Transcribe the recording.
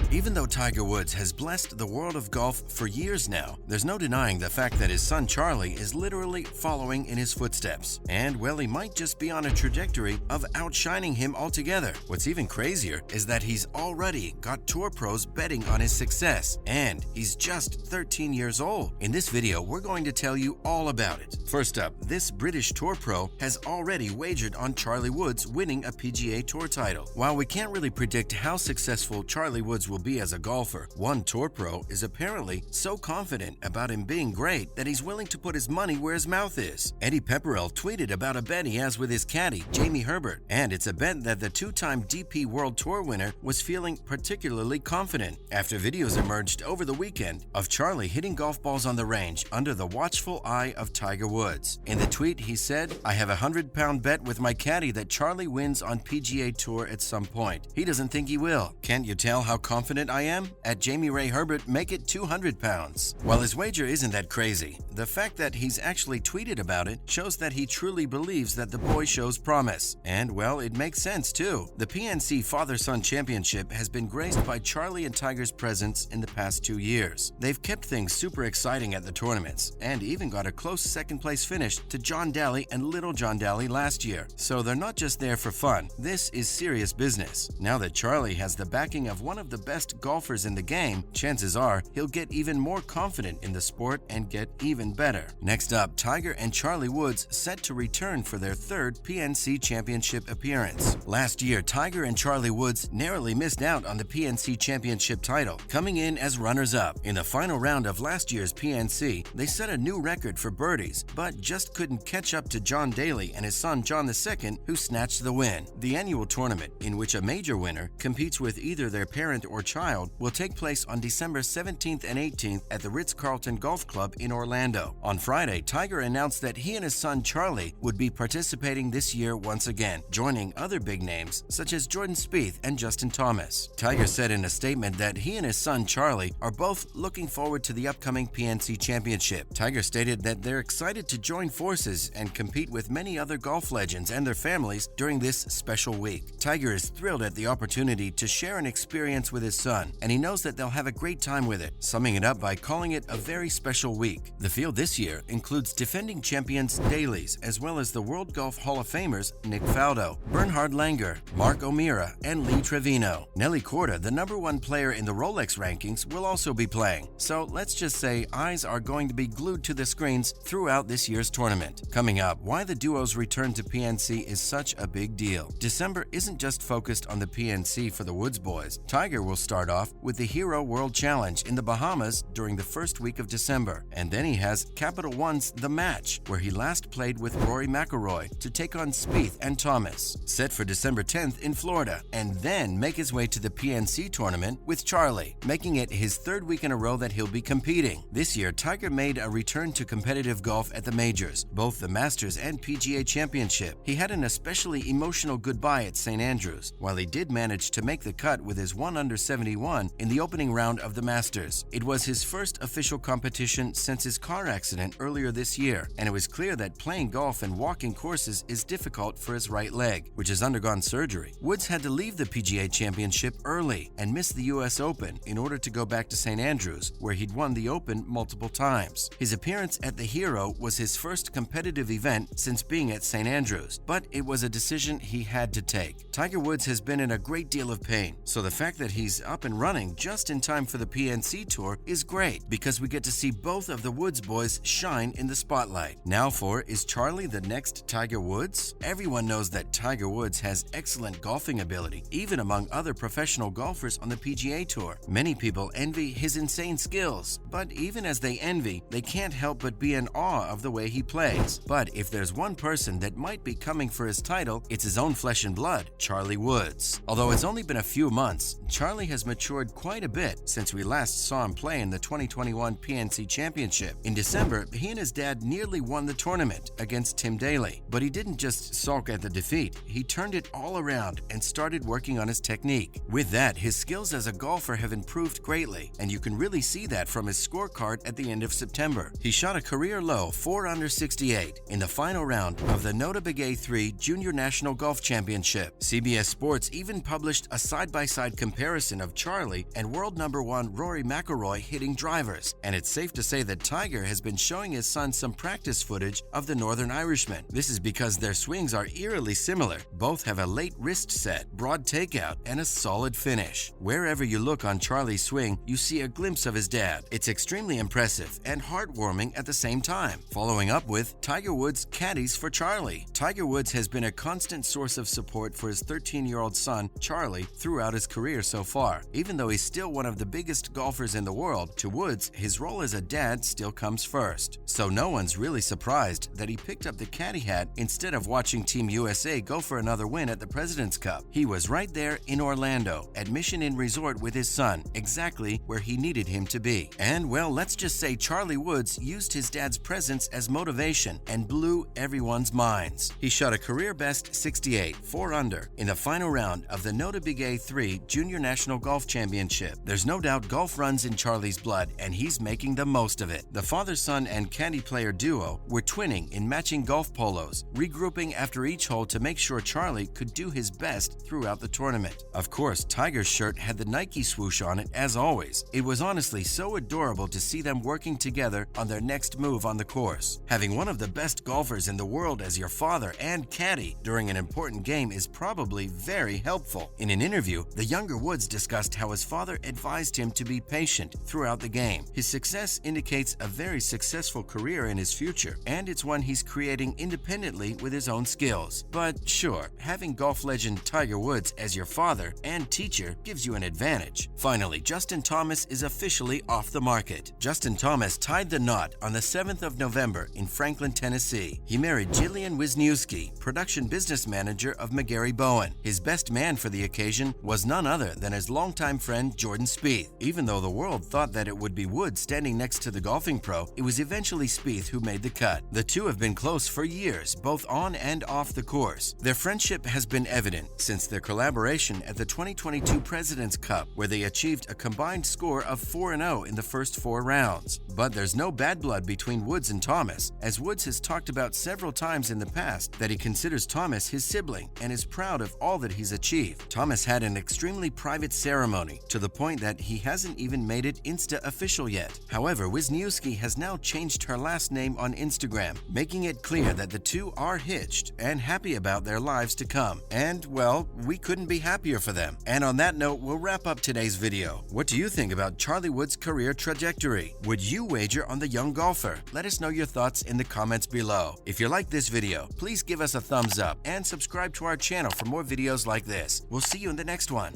Even though Tiger Woods has blessed the world of golf for years now, there's no denying the fact that his son Charlie is literally following in his footsteps. And, well, he might just be on a trajectory of outshining him altogether. What's even crazier is that he's already got tour pros betting on his success, and he's just 13 years old. In this video, we're going to tell you all about it. First up, this British tour pro has already wagered on Charlie Woods winning a PGA Tour title. While we can't really predict how successful Charlie Woods will be as a golfer, one tour pro is apparently so confident about him being great that he's willing to put his money where his mouth is. Eddie Pepperell tweeted about a bet he has with his caddy, Jamie Herbert, and it's a bet that the two-time DP World Tour winner was feeling particularly confident after videos emerged over the weekend of Charlie hitting golf balls on the range under the watchful eye of Tiger Woods. In the tweet, he said, "I have a 100-pound bet with my caddy that Charlie wins on PGA Tour at some point. He doesn't think he will. Can't you tell how confident I am? At Jamie Ray Herbert, make it 200 pounds. While his wager isn't that crazy, the fact that he's actually tweeted about it shows that he truly believes that the boy shows promise. And, well, it makes sense too. The PNC Father-Son Championship has been graced by Charlie and Tiger's presence in the past 2 years. They've kept things super exciting at the tournaments, and even got a close second-place finish to John Daly and Little John Daly last year. So they're not just there for fun. This is serious business. Now that Charlie has the backing of one of the best golfers in the game, chances are he'll get even more confident in the sport and get even better. Next up, Tiger and Charlie Woods set to return for their third PNC Championship appearance. Last year, Tiger and Charlie Woods narrowly missed out on the PNC Championship title, coming in as runners-up. In the final round of last year's PNC, they set a new record for birdies, but just couldn't catch up to John Daly and his son John II, who snatched the win. The annual tournament, in which a major winner competes with either their parent or child, will take place on December 17th and 18th at the Ritz-Carlton Golf Club in Orlando. On Friday, Tiger announced that he and his son Charlie would be participating this year once again, joining other big names such as Jordan Spieth and Justin Thomas. Tiger said in a statement that he and his son Charlie are both looking forward to the upcoming PNC Championship. Tiger stated that they're excited to join forces and compete with many other golf legends and their families during this special week. Tiger is thrilled at the opportunity to share an experience with his son, and he knows that they'll have a great time with it, summing it up by calling it a very special week. The field this year includes defending champions Daly's, as well as the World Golf Hall of Famers Nick Faldo, Bernhard Langer, Mark O'Meara, and Lee Trevino. Nelly Korda, the #1 player in the Rolex rankings, will also be playing. So let's just say eyes are going to be glued to the screens throughout this year's tournament. Coming up, why the duo's return to PNC is such a big deal. December isn't just focused on the PNC for the Woods boys. Tiger will start off with the Hero World Challenge in the Bahamas during the first week of December. And then he has Capital One's The Match, where he last played with Rory McIlroy to take on Spieth and Thomas, set for December 10th in Florida, and then make his way to the PNC tournament with Charlie, making it his third week in a row that he'll be competing. This year, Tiger made a return to competitive golf at the majors, both the Masters and PGA Championship. He had an especially emotional goodbye at St. Andrews, while he did manage to make the cut with his 1-under-71 in the opening round of the Masters. It was his first official competition since his car accident earlier this year, and it was clear that playing golf and walking courses is difficult for his right leg, which has undergone surgery. Woods had to leave the PGA Championship early and miss the US Open in order to go back to St. Andrews, where he'd won the Open multiple times. His appearance at the Hero was his first competitive event since being at St. Andrews, but it was a decision he had to take. Tiger Woods has been in a great deal of pain, so the fact that he's up and running just in time for the PNC Tour is great, because we get to see both of the Woods boys shine in the spotlight. Now for, is Charlie the next Tiger Woods? Everyone knows that Tiger Woods has excellent golfing ability, even among other professional golfers on the PGA Tour. Many people envy his insane skills, but even as they envy, they can't help but be in awe of the way he plays. But if there's one person that might be coming for his title, it's his own flesh and blood, Charlie Woods. Although it's only been a few months, Charlie has matured quite a bit since we last saw him play in the 2021 PNC Championship. In December, he and his dad nearly won the tournament against Tim Daly, but he didn't just sulk at the defeat. He turned it all around and started working on his technique. With that, his skills as a golfer have improved greatly, and you can really see that from his scorecard at the end of September. He shot a career low 4-under-68 in the final round of the Nota Begay 3 Junior National Golf Championship. CBS Sports even published a side-by-side comparison comparison of Charlie and world number 1 Rory McIlroy hitting drivers, and it's safe to say that Tiger has been showing his son some practice footage of the Northern Irishman. This is because their swings are eerily similar. Both have a late wrist set, broad takeout, and a solid finish. Wherever you look on Charlie's swing, you see a glimpse of his dad. It's extremely impressive and heartwarming at the same time. Following up with Tiger Woods caddies for Charlie. Tiger Woods has been a constant source of support for his 13-year-old son, Charlie, throughout his career so far. Even though he's still one of the biggest golfers in the world, to Woods, his role as a dad still comes first. So no one's really surprised that he picked up the caddy hat instead of watching Team USA go for another win at the President's Cup. He was right there in Orlando at Mission Inn Resort with his son, exactly where he needed him to be. And well, let's just say Charlie Woods used his dad's presence as motivation and blew everyone's minds. He shot a career-best 68, 4 under, in the final round of the Nota Big 3 Junior National Golf Championship. There's no doubt golf runs in Charlie's blood, and he's making the most of it. The father-son and caddy player duo were twinning in matching golf polos, regrouping after each hole to make sure Charlie could do his best throughout the tournament. Of course, Tiger's shirt had the Nike swoosh on it as always. It was honestly so adorable to see them working together on their next move on the course. Having one of the best golfers in the world as your father and caddy during an important game is probably very helpful. In an interview, the younger Woods discussed how his father advised him to be patient throughout the game. His success indicates a very successful career in his future, and it's one he's creating independently with his own skills. But sure, having golf legend Tiger Woods as your father and teacher gives you an advantage. Finally, Justin Thomas is officially off the market. Justin Thomas tied the knot on the 7th of November in Franklin, Tennessee. He married Jillian Wisniewski, production business manager of McGarry Bowen. His best man for the occasion was none other than his longtime friend Jordan Spieth. Even though the world thought that it would be Woods standing next to the golfing pro, it was eventually Spieth who made the cut. The two have been close for years, both on and off the course. Their friendship has been evident since their collaboration at the 2022 President's Cup, where they achieved a combined score of 4-0 in the first 4 rounds. But there's no bad blood between Woods and Thomas, as Woods has talked about several times in the past that he considers Thomas his sibling and is proud of all that he's achieved. Thomas had an extremely private ceremony, to the point that he hasn't even made it Insta official yet. However, Wisniewski has now changed her last name on Instagram, making it clear that the two are hitched and happy about their lives to come. And, well, we couldn't be happier for them. And on that note, we'll wrap up today's video. What do you think about Charlie Woods' career trajectory? Would you wager on the young golfer? Let us know your thoughts in the comments below. If you like this video, please give us a thumbs up and subscribe to our channel for more videos like this. We'll see you in the next one.